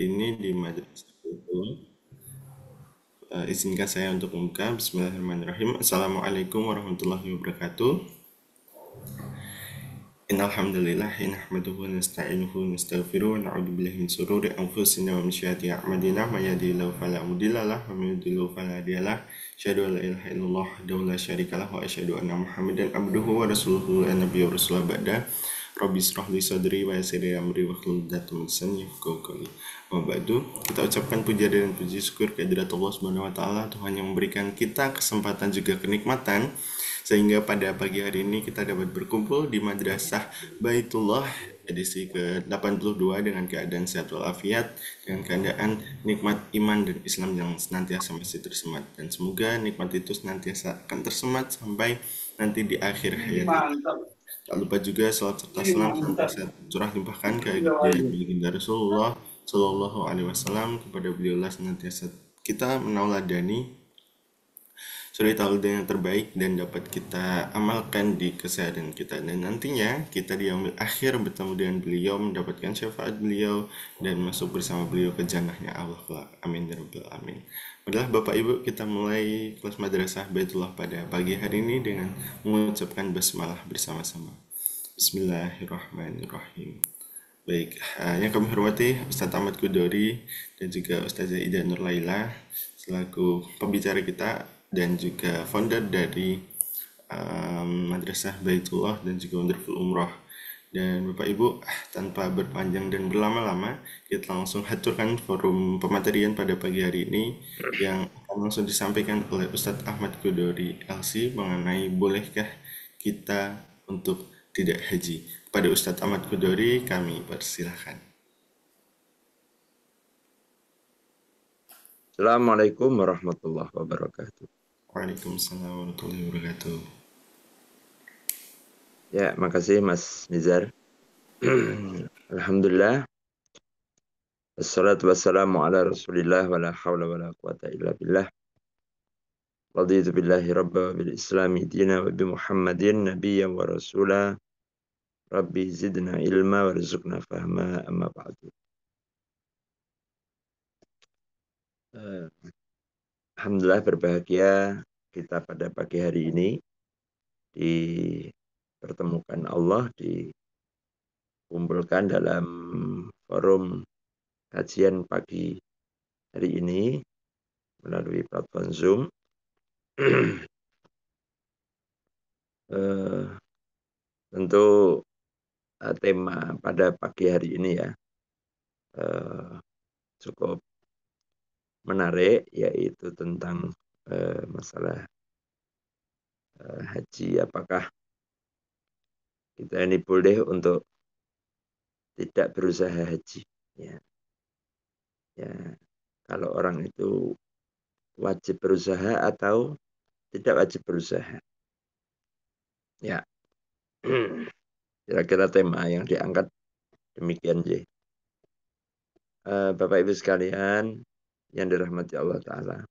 ini di Madrasah Baitul. Izinkan saya untuk membuka. Bismillahirrahmanirrahim. Assalamualaikum warahmatullahi wabarakatuh. Innalhamdulillah nahmaduhu wa nasta'inuhu wa nastaghfiruh wa na'udzu billahi min shururi anfusina wa min sayyiati a'malina may yahdihillahu fala mudilla lahu wa may yudlil fala hadiya lahu. Asyhadu an la ilaha illallah wahdahu la syarika lahu wa asyhadu anna Muhammadan abduhu wa rasuluhu la nabiyya wa rasulah ba'da. Rabbi israh li sadri wa yassir li amri wahlul 'uqdatam min lisani yafqahu qawli. Wa ba'du, kita ucapkan puja dan puji syukur kehadirat Allah Subhanahu wa taala, Tuhan yang memberikan kita kesempatan juga kenikmatan sehingga pada pagi hari ini kita dapat berkumpul di Madrasah Baitullah edisi ke-82 dengan keadaan sehat walafiat, dengan keadaan nikmat iman dan Islam yang senantiasa masih tersemat, dan semoga nikmat itu senantiasa akan tersemat sampai nanti di akhir hayat kita. Tak lupa juga salat serta salam senantiasa curah limpahkan ke baginda Rasulullah Shallallahu Alaihi Wasallam. Kepada beliau lah senantiasa kita menauladani suri tauladan yang terbaik dan dapat kita amalkan di keseharian kita, dan nantinya kita di yaumil akhir bertemu dengan beliau, mendapatkan syafaat beliau dan masuk bersama beliau ke jannahnya Allah kelak. Amin ya rabbal alamin. Baiklah Bapak Ibu, kita mulai kelas Madrasah Baitullah pada pagi hari ini dengan mengucapkan basmalah bersama-sama. Bismillahirrahmanirrahim. Baik, yang kami hormati Ustadz Ahmad Kudori dan juga Ustazah Ida Nurlaila selaku pembicara kita dan juga founder dari Madrasah Baitullah dan juga Wonderful Umroh. Dan Bapak Ibu, tanpa berpanjang dan berlama-lama, kita langsung haturkan forum pematerian pada pagi hari ini yang akan langsung disampaikan oleh Ustadz Ahmad Kudori LC mengenai bolehkah kita untuk tidak haji. Pada Ustadz Ahmad Kudori kami persilahkan. Assalamualaikum warahmatullahi wabarakatuh. Waalaikumsalam warahmatullahi wabarakatuh. Ya, makasih Mas Nizar. Alhamdulillah. Wassalatu wassalamu ala rasulillah wa la hawla wa la quwata illa billah. Raditu billahi rabba wa bil islami dina wa bi muhammadin nabiyya wa rasula. Rabbi zidna ilma wa rizukna fahma amma ba'du. Alhamdulillah berbahagia kita pada pagi hari ini dipertemukan Allah, dikumpulkan dalam forum kajian pagi hari ini melalui platform Zoom. Tentu tema pada pagi hari ini ya cukup menarik, yaitu tentang masalah haji. Apakah kita ini boleh untuk tidak berusaha haji? Ya, kalau orang itu wajib berusaha atau tidak wajib berusaha? Ya, kira-kira tema yang diangkat demikian, J. Bapak Ibu sekalian yang dirahmati Allah Ta'ala.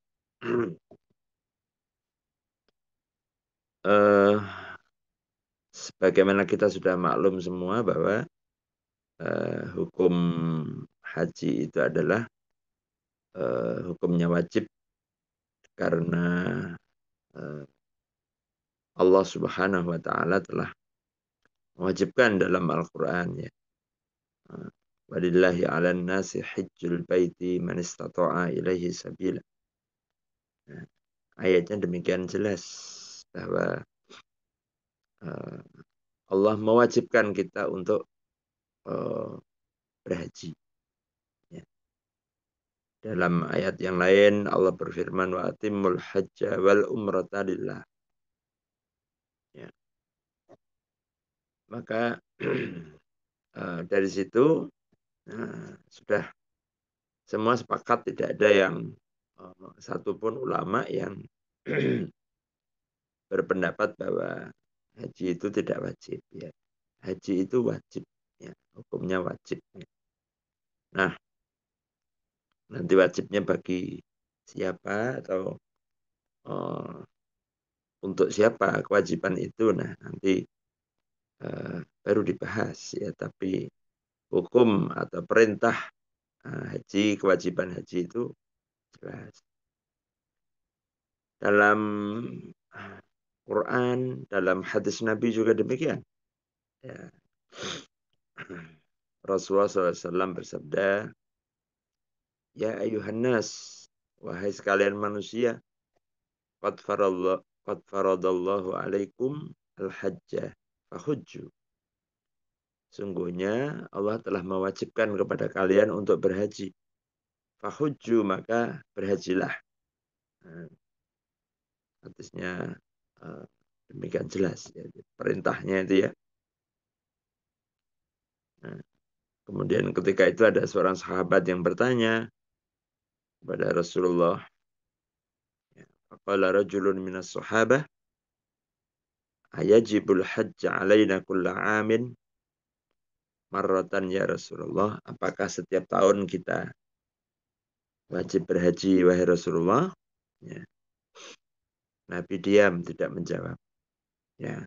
Sebagaimana kita sudah maklum semua bahwa hukum haji itu adalah hukumnya wajib karena Allah Subhanahu wa Ta'ala telah mewajibkan dalam Al-Quran, ya. Walillahi 'alan nasi hajjul baiti man istata'a ilaihi sabila. Ayatnya demikian jelas bahwa Allah mewajibkan kita untuk berhaji. Ya. Dalam ayat yang lain Allah berfirman wa atimmul hajja wal umrata lillah. Ya. Maka dari situ sudah semua sepakat, tidak ada yang satupun ulama yang berpendapat bahwa haji itu tidak wajib. Ya. Haji itu wajib, ya. Hukumnya wajib. Ya. Nah, nanti wajibnya bagi siapa atau untuk siapa kewajiban itu, nah nanti baru dibahas, ya. Tapi hukum atau perintah haji, kewajiban haji itu jelas. Dalam Quran, dalam hadis Nabi juga demikian. Ya. Rasulullah SAW bersabda, Ya ayuhan nas, wahai sekalian manusia, qad faradallahu alaikum al-hajjah, fahujju. Sungguhnya Allah telah mewajibkan kepada kalian untuk berhaji. Fahujju, maka berhajilah. Nah, hadisnya demikian jelas. Ya, perintahnya itu ya. Nah, kemudian ketika itu ada seorang sahabat yang bertanya kepada Rasulullah. Faqala rajulun minas sahabah, ayajibul hajj alaina kulla amin marratan ya Rasulullah. Apakah setiap tahun kita wajib berhaji wahai Rasulullah? Ya. Nabi diam tidak menjawab. Ya.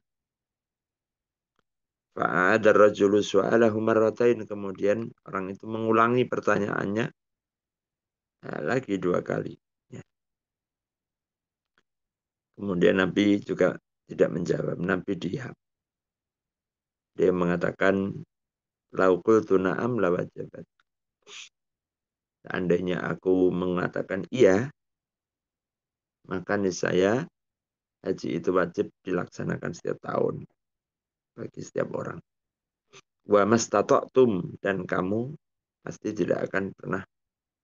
Fa'ada rajulu su'alahu marratain. Kemudian orang itu mengulangi pertanyaannya lagi 2 kali. Ya. Kemudian Nabi juga tidak menjawab. Nabi diam. Dia mengatakan, laukul tuna'am lawajabat. Seandainya aku mengatakan iya, maka niscaya haji itu wajib dilaksanakan setiap tahun bagi setiap orang. Wa mastata'tum, dan kamu pasti tidak akan pernah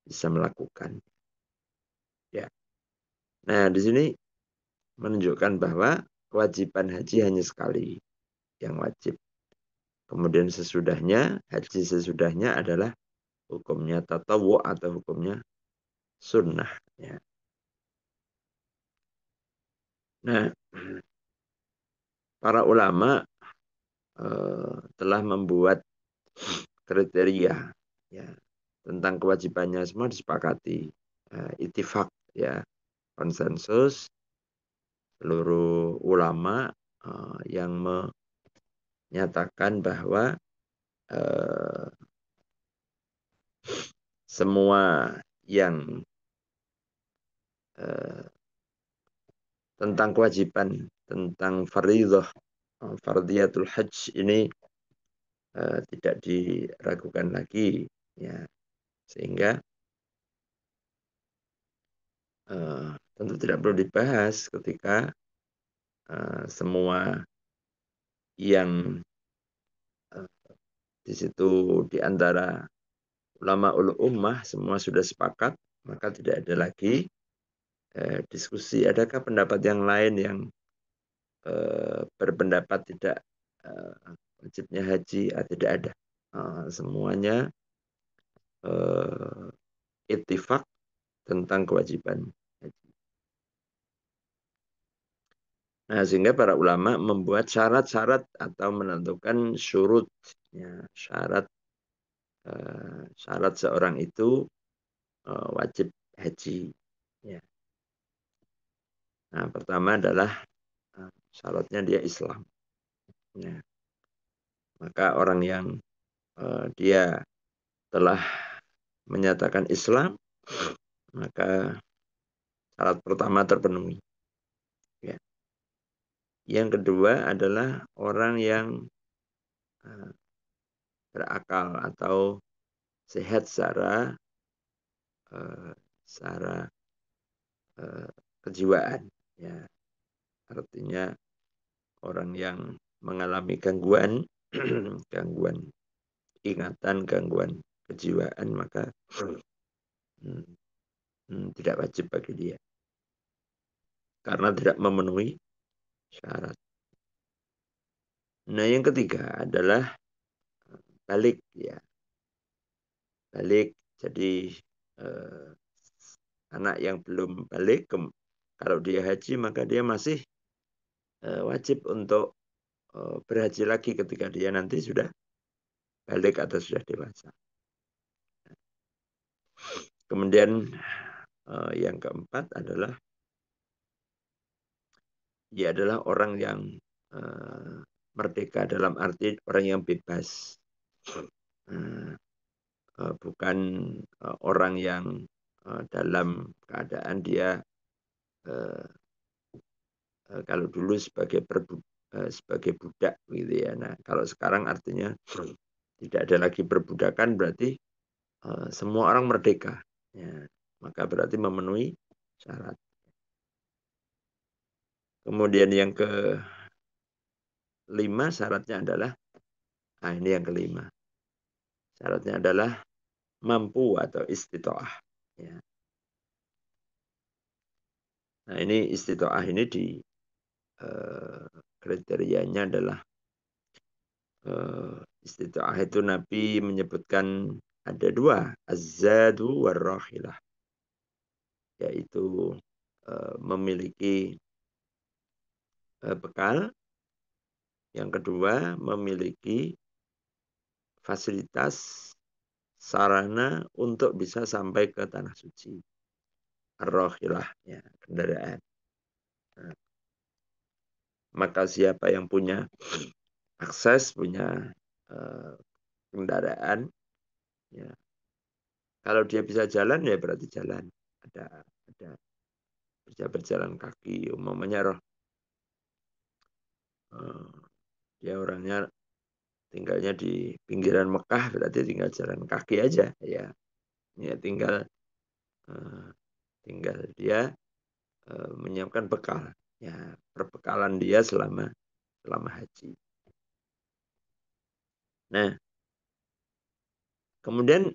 bisa melakukan. Ya. Nah, di sini menunjukkan bahwa kewajiban haji hanya sekali yang wajib. Kemudian sesudahnya, haji sesudahnya adalah hukumnya tatawu atau hukumnya sunnah. Ya. Nah, para ulama telah membuat kriteria ya, tentang kewajibannya, semua disepakati. Ittifaq, ya, konsensus seluruh ulama yang menyatakan bahwa semua yang tentang kewajiban, tentang fardhiyah, fardhiyatul hajj ini tidak diragukan lagi, ya, sehingga tentu tidak perlu dibahas ketika semua yang di situ di antara ulama ummah semua sudah sepakat, maka tidak ada lagi diskusi. Adakah pendapat yang lain yang berpendapat tidak wajibnya haji? Tidak ada. Semuanya ittifaq tentang kewajiban haji. Nah, sehingga para ulama membuat syarat-syarat atau menentukan syurut, ya, syarat seorang itu wajib haji. Ya. Nah, pertama adalah syaratnya dia Islam. Ya. Maka orang yang dia telah menyatakan Islam, maka syarat pertama terpenuhi. Ya. Yang kedua adalah orang yang berakal atau sehat secara kejiwaan. Ya. Artinya orang yang mengalami gangguan, gangguan ingatan, gangguan kejiwaan, maka tidak wajib bagi dia. Karena tidak memenuhi syarat. Nah, yang ketiga adalah balik, ya. Balik, jadi anak yang belum balik, kalau dia haji maka dia masih wajib untuk berhaji lagi ketika dia nanti sudah balik atau sudah dewasa. Kemudian yang keempat adalah dia adalah orang yang merdeka, dalam arti orang yang bebas. bukan orang yang dalam keadaan dia eh, kalau dulu sebagai budak gitu ya. Nah, kalau sekarang artinya tidak ada lagi perbudakan, berarti semua orang merdeka. Ya, maka berarti memenuhi syarat. Kemudian yang kelima syaratnya adalah, nah ini yang kelima. Syaratnya adalah mampu atau istitoah. Ya. Nah ini istitoah ini di kriterianya adalah istitoah itu Nabi menyebutkan ada dua, az-zadu war-rahilah, yaitu memiliki bekal, yang kedua memiliki fasilitas sarana untuk bisa sampai ke tanah suci. Ar-rahilah, ya, kendaraan. Nah, maka siapa yang punya akses, punya eh, kendaraan, ya, kalau dia bisa jalan ya berarti jalan. Ada bisa berjalan kaki, umpamanya roh dia orangnya tinggalnya di pinggiran Mekah, berarti tinggal jalan kaki aja, ya. Ya eh, tinggal dia menyiapkan bekal, ya, perbekalan dia selama haji. Nah, kemudian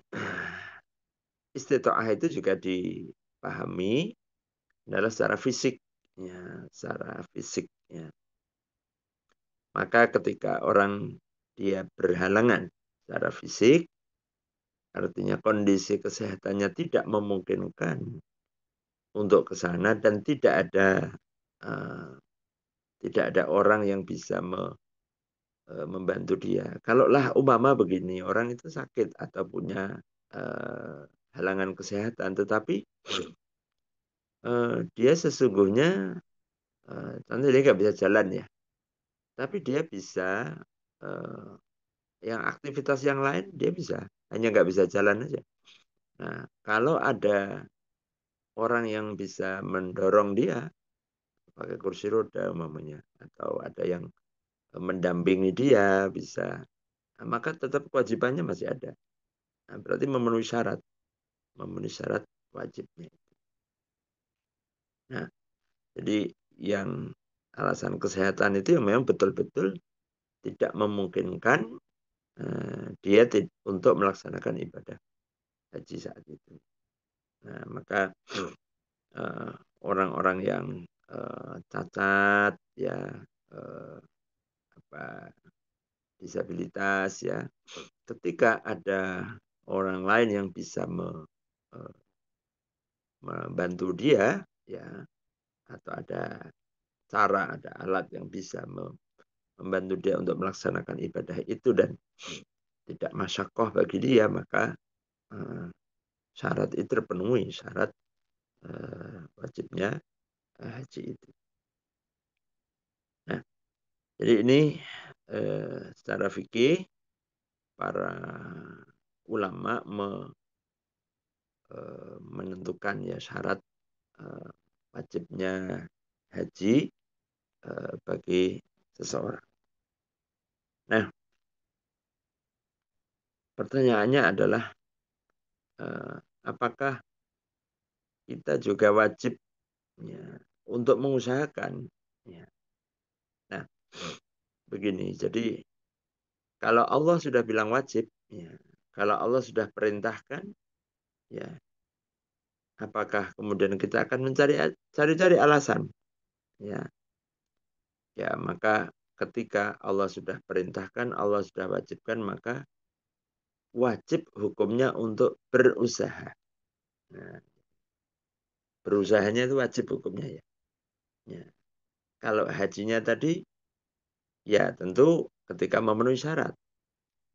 istitoah itu juga dipahami adalah secara fisik, ya, secara fisik, ya. Maka ketika orang dia berhalangan secara fisik, artinya kondisi kesehatannya tidak memungkinkan untuk ke sana dan uh, tidak ada orang yang bisa membantu dia. Kalaulah umpama begini, orang itu sakit atau punya uh, halangan kesehatan, tetapi dia sesungguhnya tentu dia nggak bisa jalan ya, tapi dia bisa uh, yang aktivitas yang lain dia bisa, hanya nggak bisa jalan aja. Nah, kalau ada orang yang bisa mendorong dia pakai kursi roda umpamanya, atau ada yang mendampingi dia bisa, nah, maka tetap kewajibannya masih ada. Nah, berarti memenuhi syarat wajibnya. Nah, jadi yang alasan kesehatan itu yang memang betul-betul tidak memungkinkan dia untuk melaksanakan ibadah haji saat itu. Nah, maka orang-orang yang cacat, ya, eh, apa, disabilitas, ya, ketika ada orang lain yang bisa membantu dia, ya, atau ada cara, ada alat yang bisa membantu dia untuk melaksanakan ibadah itu dan tidak masyakoh bagi dia, maka eh, syarat itu terpenuhi, syarat wajibnya haji itu. Nah, jadi ini secara fikih para ulama menentukan ya syarat eh, wajibnya haji bagi seseorang. Nah, pertanyaannya adalah apakah kita juga wajib, ya, untuk mengusahakan, ya. Nah, begini, jadi kalau Allah sudah bilang wajib, ya, kalau Allah sudah perintahkan, ya, apakah kemudian kita akan cari-cari alasan, ya, ya, maka ketika Allah sudah perintahkan, Allah sudah wajibkan, maka wajib hukumnya untuk berusaha. Nah, berusahanya itu wajib hukumnya, ya. Ya. Kalau hajinya tadi, ya tentu ketika memenuhi syarat.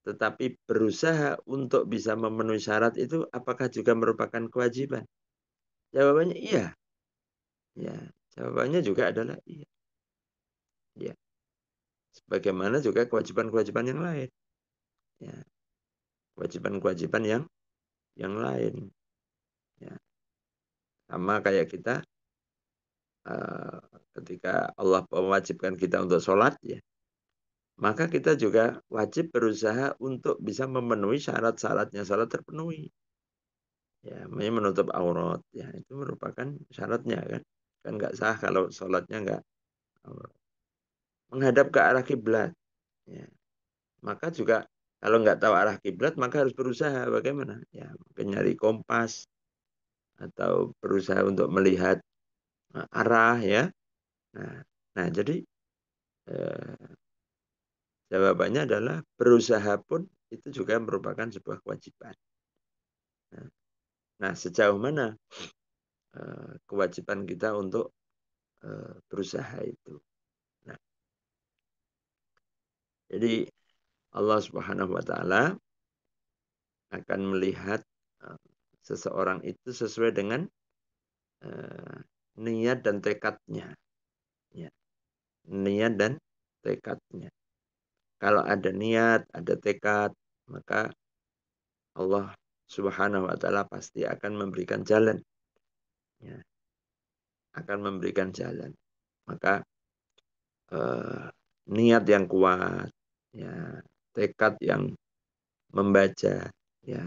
Tetapi berusaha untuk bisa memenuhi syarat itu apakah juga merupakan kewajiban? Jawabannya iya. Ya, jawabannya juga adalah iya. Ya. Sebagaimana juga kewajiban-kewajiban yang lain. Ya. Kewajiban-kewajiban yang yang lain. Ya. Sama kayak kita eh, ketika Allah mewajibkan kita untuk sholat, ya, maka kita juga wajib berusaha untuk bisa memenuhi syarat-syaratnya sholat terpenuhi. Ya, menutup aurat, ya itu merupakan syaratnya kan. Kan nggak sah kalau sholatnya nggak aurat. Menghadap ke arah kiblat. Ya. Maka juga kalau nggak tahu arah kiblat maka harus berusaha bagaimana? Ya, mungkin nyari kompas atau berusaha untuk melihat arah ya. Nah, nah jadi eh, jawabannya adalah berusaha pun itu juga merupakan sebuah kewajiban. Nah, nah sejauh mana kewajiban kita untuk berusaha itu? Nah, jadi Allah Subhanahu wa taala akan melihat eh, seseorang itu sesuai dengan eh, niat dan tekadnya. Ya, niat dan tekadnya. Kalau ada niat, ada tekad, maka Allah Subhanahu wa taala pasti akan memberikan jalan. Ya, akan memberikan jalan. Maka eh, niat yang kuat, ya, tekad yang membaca, ya,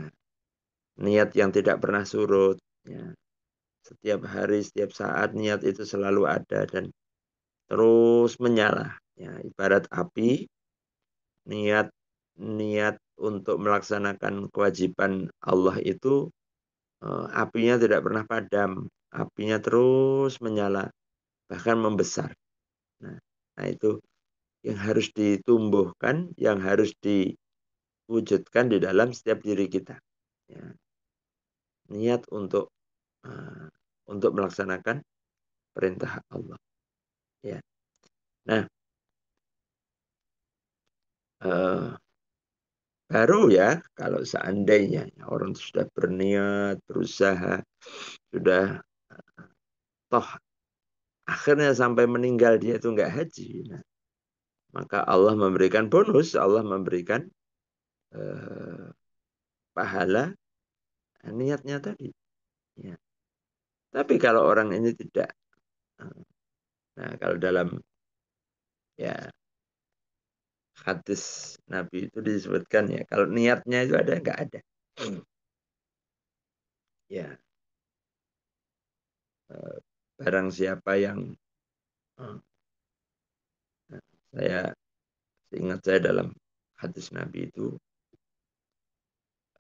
niat yang tidak pernah surut, ya. Setiap hari, setiap saat niat itu selalu ada dan terus menyala. Ya, ibarat api, niat niat untuk melaksanakan kewajiban Allah itu apinya tidak pernah padam, apinya terus menyala, bahkan membesar. Nah, nah itu yang harus ditumbuhkan, yang harus diwujudkan di dalam setiap diri kita. Ya, niat uh, untuk melaksanakan perintah Allah. Ya. Nah, uh, baru ya kalau seandainya orang sudah berniat, berusaha, sudah toh akhirnya sampai meninggal dia itu enggak haji. Nah, maka Allah memberikan bonus, Allah memberikan uh, pahala niatnya tadi. Ya. Tapi kalau orang ini tidak, nah kalau dalam ya hadis Nabi itu disebutkan ya, kalau niatnya itu ada enggak ada. Ya, eh, barang siapa yang eh, saya ingat saya dalam hadis Nabi itu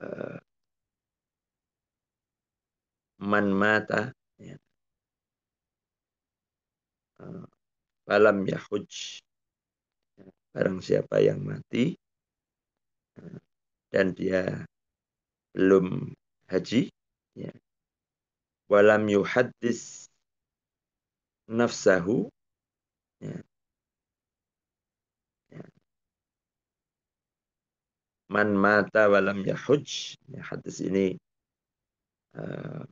eh, man mata ya, falam yahuj, barang siapa yang mati dan dia belum haji ya, walam yuhaddis nafsahu ya, ya, man mata walam yahuj ya, hadis ini uh,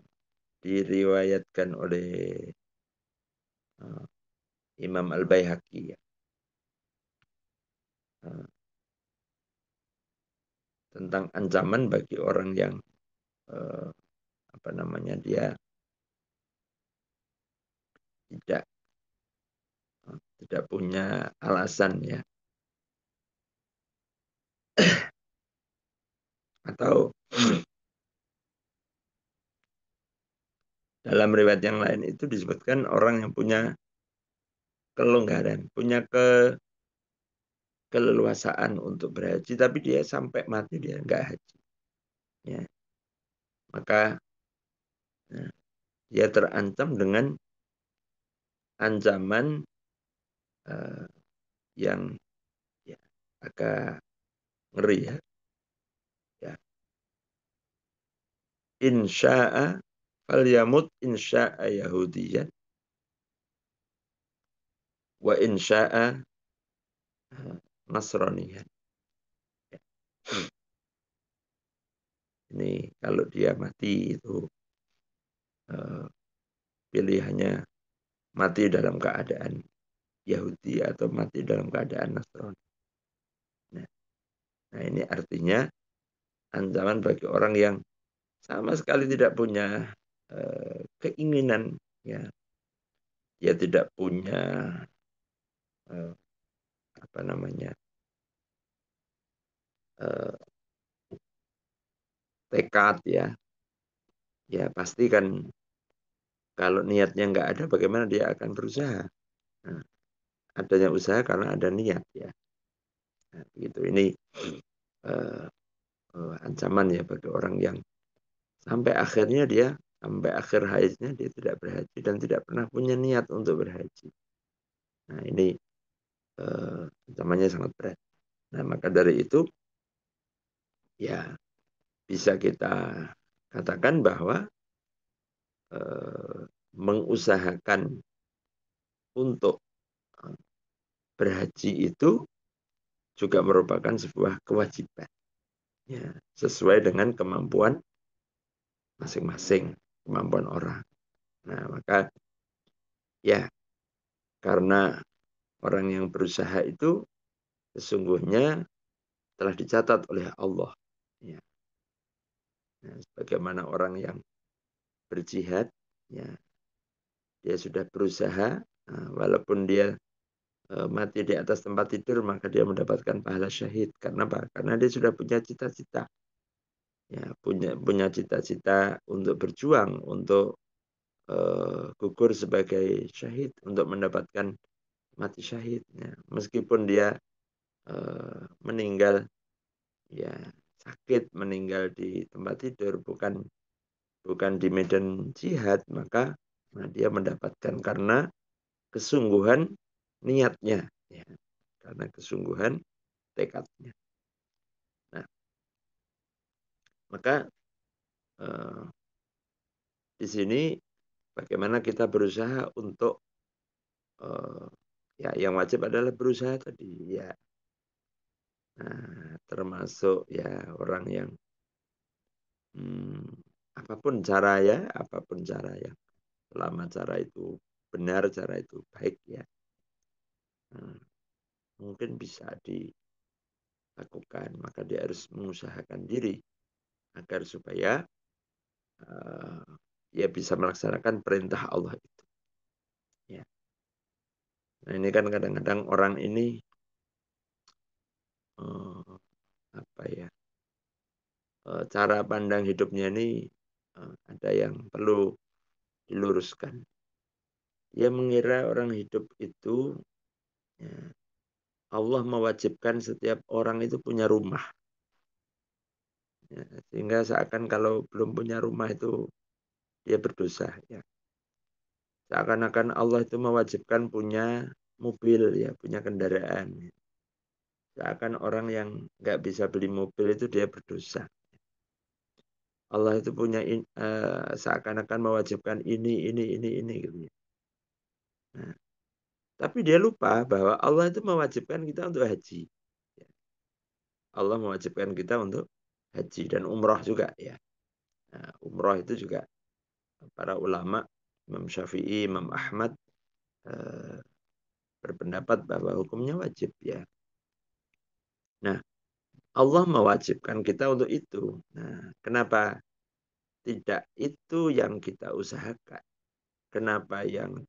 diriwayatkan oleh uh, Imam Al-Baihaqi ya. Uh, tentang ancaman bagi orang yang uh, apa namanya dia tidak tidak punya alasan ya, atau dalam riwayat yang lain itu disebutkan orang yang punya kelonggaran, punya keleluasaan untuk berhaji tapi dia sampai mati dia enggak haji ya, maka nah, dia terancam dengan ancaman uh, yang ya, agak ngeri ya. Ya. Insya'a falyamut insya'a Yahudiyan wa insya'a Nasraniyan. Ya. Ini kalau dia mati itu uh, pilihannya mati dalam keadaan Yahudi atau mati dalam keadaan Nasrani. Nah, nah ini artinya ancaman bagi orang yang sama sekali tidak punya keinginan, ya, dia tidak punya eh, apa namanya eh, tekad, ya, ya pasti kan kalau niatnya nggak ada, bagaimana dia akan berusaha? Nah, adanya usaha karena ada niat, ya. Nah, gitu. Ini eh, ancaman ya bagi orang yang sampai akhirnya dia sampai akhir hayatnya dia tidak berhaji dan tidak pernah punya niat untuk berhaji. Nah, ini ancamannya sangat berat. Nah, maka dari itu ya bisa kita katakan bahwa mengusahakan untuk berhaji itu juga merupakan sebuah kewajiban, ya, sesuai dengan kemampuan masing-masing, kemampuan orang. Nah, maka ya karena orang yang berusaha itu sesungguhnya telah dicatat oleh Allah. Ya. Nah, sebagaimana orang yang berjihad, ya, dia sudah berusaha, walaupun dia mati di atas tempat tidur, maka dia mendapatkan pahala syahid. Karena apa? Karena dia sudah punya cita-cita, ya, punya cita-cita untuk berjuang, untuk gugur sebagai syahid, untuk mendapatkan mati syahid. Ya. Meskipun dia meninggal, ya, sakit, meninggal di tempat tidur, bukan di medan jihad, maka dia mendapatkan karena kesungguhan niatnya, ya, karena kesungguhan tekadnya. Nah, maka eh, di sini bagaimana kita berusaha untuk eh, ya yang wajib adalah berusaha tadi, ya. Nah, termasuk ya orang yang hmm, apapun cara ya, selama cara itu benar, cara itu baik, ya. Nah, mungkin bisa dilakukan, maka dia harus mengusahakan diri agar supaya uh, dia bisa melaksanakan perintah Allah itu. Ya. Nah, ini kan kadang-kadang orang ini uh, apa ya, cara pandang hidupnya ini ada yang perlu diluruskan. Dia mengira orang hidup itu, ya, Allah mewajibkan setiap orang itu punya rumah. Ya, sehingga seakan kalau belum punya rumah itu dia berdosa. Ya. Seakan-akan Allah itu mewajibkan punya mobil, ya, punya kendaraan. Seakan orang yang nggak bisa beli mobil itu dia berdosa. Allah itu punya seakan-akan mewajibkan ini gitu, ya. Nah, tapi dia lupa bahwa Allah itu mewajibkan kita untuk haji. Ya. Allah mewajibkan kita untuk haji dan umroh juga, ya. Nah, umroh itu juga para ulama, Imam Syafi'i, Imam Ahmad eh, berpendapat bahwa hukumnya wajib, ya. Nah, Allah mewajibkan kita untuk itu. Nah, kenapa tidak itu yang kita usahakan? Kenapa yang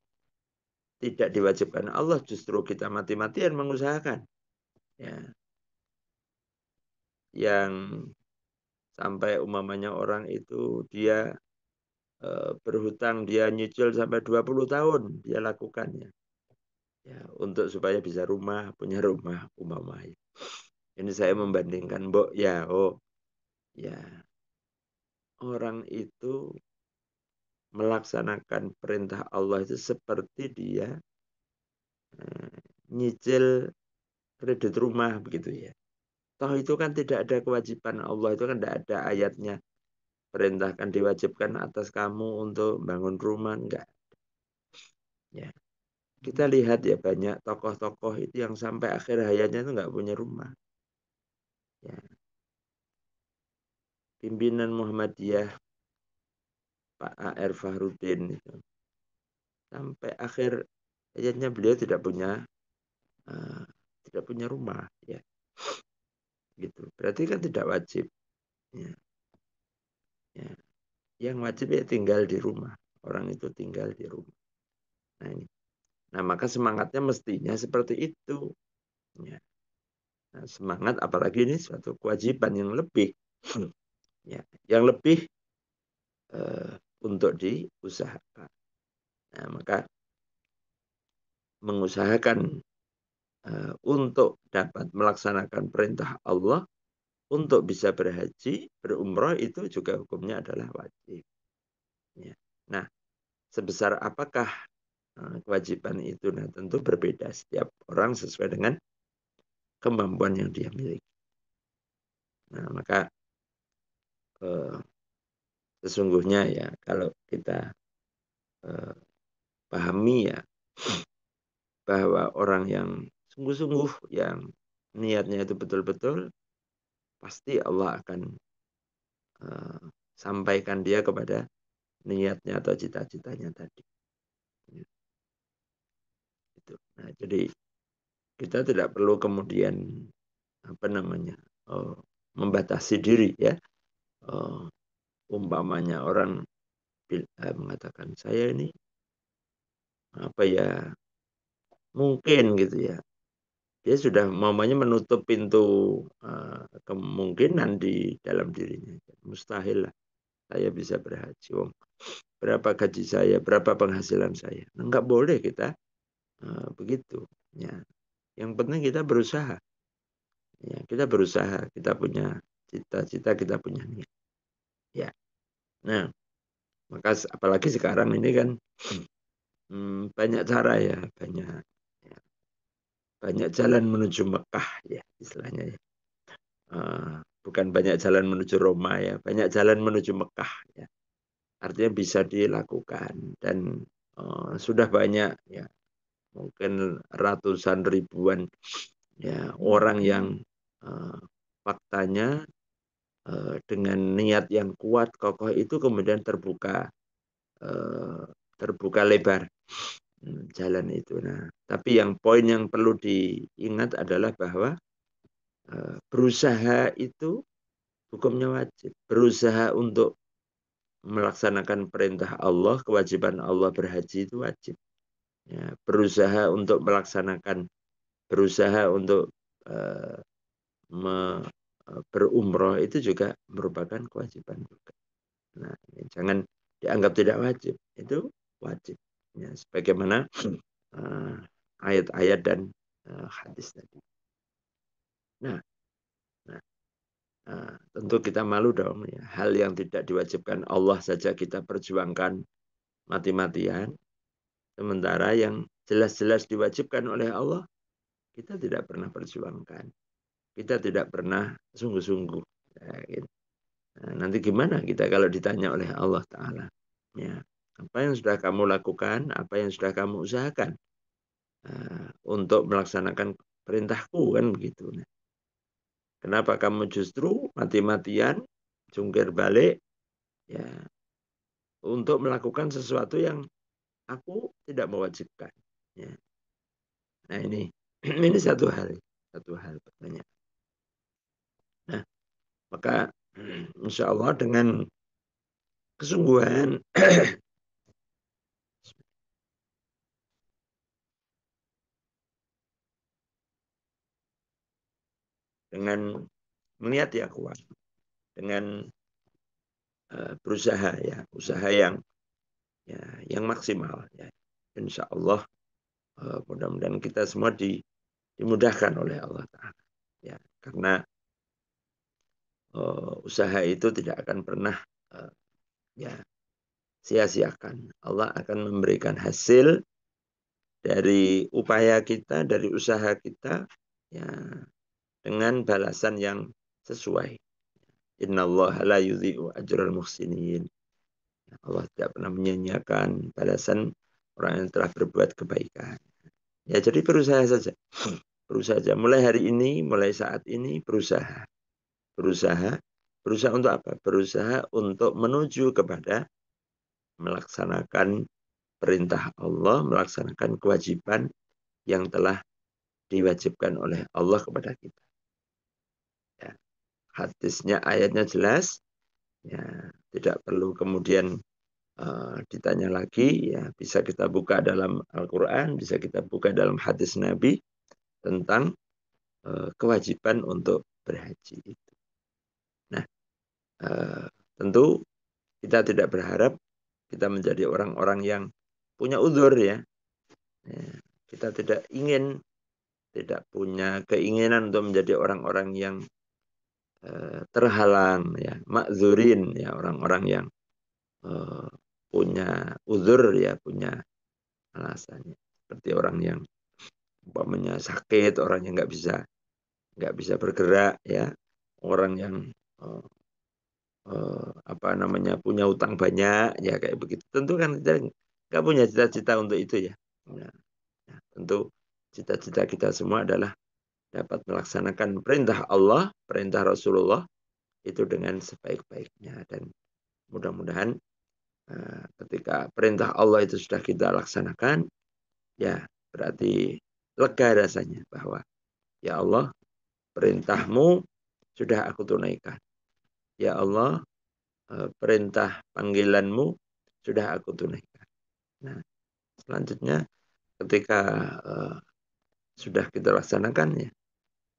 tidak diwajibkan Allah justru kita mati-matian mengusahakan? Ya, yang sampai umamanya orang itu dia berhutang, dia nyicil sampai 20 tahun dia lakukannya. Ya, untuk supaya bisa punya rumah umamanya. Ini saya membandingkan, Mbok, ya, oh, ya, orang itu melaksanakan perintah Allah itu seperti dia nyicil kredit rumah begitu, ya. Toh itu kan tidak ada kewajiban Allah, itu kan tidak ada ayatnya perintahkan diwajibkan atas kamu untuk bangun rumah, enggak, ya. Kita lihat ya banyak tokoh-tokoh itu yang sampai akhir hayatnya itu enggak punya rumah, ya. Pimpinan Muhammadiyah Pak A.R. Fahrudin itu sampai akhir hayatnya beliau uh, tidak punya rumah, ya, gitu. Berarti kan tidak wajib, ya. Ya. Yang wajib ya tinggal di rumah. Orang itu tinggal di rumah. Nah ini. Nah maka semangatnya mestinya seperti itu. Ya. Nah, semangat apalagi ini suatu kewajiban yang lebih. Ya. Yang lebih eh, untuk diusahakan. Nah maka mengusahakan untuk dapat melaksanakan perintah Allah untuk bisa berhaji, berumrah itu juga hukumnya adalah wajib. Ya. Nah, sebesar apakah kewajiban itu? Nah, tentu berbeda setiap orang sesuai dengan kemampuan yang dia miliki. Nah, maka eh, sesungguhnya ya kalau kita eh, pahami ya bahwa orang yang sungguh-sungguh yang niatnya itu betul-betul, pasti Allah akan eh, sampaikan dia kepada niatnya atau cita-citanya tadi. Ya, gitu. Nah, jadi kita tidak perlu kemudian apa namanya oh, membatasi diri ya. Oh, umpamanya orang mengatakan saya ini apa ya mungkin gitu ya. Dia sudah mamanya menutup pintu kemungkinan di dalam dirinya. Mustahil lah saya bisa berhaji. Wong, berapa gaji saya, berapa penghasilan saya. Nah, enggak boleh kita begitu. Ya. Yang penting kita berusaha. Ya, kita berusaha, kita punya cita-cita, kita punya niat. Ya. Nah, maka apalagi sekarang ini kan banyak cara ya, ya, banyak jalan menuju Mekah ya istilahnya ya. Bukan banyak jalan menuju Roma ya, banyak jalan menuju Mekah ya. Artinya bisa dilakukan dan sudah banyak ya, mungkin ratusan ribuan ya orang yang uh, faktanya dengan niat yang kuat kokoh itu kemudian uh, terbuka lebar jalan itu. Nah, tapi yang poin yang perlu diingat adalah bahwa berusaha itu hukumnya wajib. Berusaha untuk melaksanakan perintah Allah, kewajiban Allah berhaji itu wajib. Ya, berusaha untuk uh, me, berumroh itu juga merupakan kewajiban juga. Nah, jangan dianggap tidak wajib. Itu wajib. Ya, sebagaimana ayat-ayat dan hadis tadi. Nah, nah, tentu kita malu dong. Ya. Hal yang tidak diwajibkan Allah saja kita perjuangkan mati-matian. Sementara yang jelas-jelas diwajibkan oleh Allah, kita tidak pernah perjuangkan. Kita tidak pernah sungguh-sungguh. Ya, gitu. Nah, nanti gimana kita kalau ditanya oleh Allah Ta'ala? Ya, apa yang sudah kamu lakukan, apa yang sudah kamu usahakan untuk melaksanakan perintahku kan begitu. Nah, kenapa kamu justru mati-matian jungkir balik ya untuk melakukan sesuatu yang aku tidak mewajibkan. Ya. Nah ini ini satu hal pertanyaan. Nah maka insya Allah dengan kesungguhan dengan niat yang kuat, dengan berusaha ya, usaha yang ya yang maksimal ya. Insya Allah mudah-mudahan kita semua dimudahkan oleh Allah Taala ya karena usaha itu tidak akan pernah ya sia-siakan. Allah akan memberikan hasil dari upaya kita, dari usaha kita ya dengan balasan yang sesuai. Innallaha la yudhi'u ajral muhsinin. Allah tidak pernah menyia-nyiakan balasan orang yang telah berbuat kebaikan. Ya jadi berusaha saja. Berusaha saja. Mulai hari ini, mulai saat ini berusaha. Berusaha. Berusaha untuk apa? Berusaha untuk menuju kepada melaksanakan perintah Allah, melaksanakan kewajiban yang telah diwajibkan oleh Allah kepada kita. Ya. Hadisnya, ayatnya jelas. Ya. tidak perlu kemudian ditanya lagi, ya bisa kita buka dalam Al-Quran, bisa kita buka dalam hadis Nabi tentang kewajiban untuk berhaji. Nah, tentu kita tidak berharap kita menjadi orang-orang yang punya uzur ya. Kita tidak punya keinginan untuk menjadi orang-orang yang terhalang ya, makzurin ya, orang-orang yang punya uzur ya, punya alasannya. Seperti orang yang umpamanya sakit, orang yang nggak bisa bergerak ya, orang yang uh, apa namanya punya utang banyak ya kayak begitu. Tentu kan kita nggak punya cita-cita untuk itu ya. Nah, tentu cita-cita kita semua adalah dapat melaksanakan perintah Allah, perintah Rasulullah itu dengan sebaik-baiknya, dan mudah-mudahan ketika perintah Allah itu sudah kita laksanakan, ya berarti lega rasanya bahwa ya Allah, perintahmu sudah aku tunaikan. Ya Allah, perintah panggilanmu sudah aku tunaikan. Nah, selanjutnya ketika sudah kita laksanakan ya,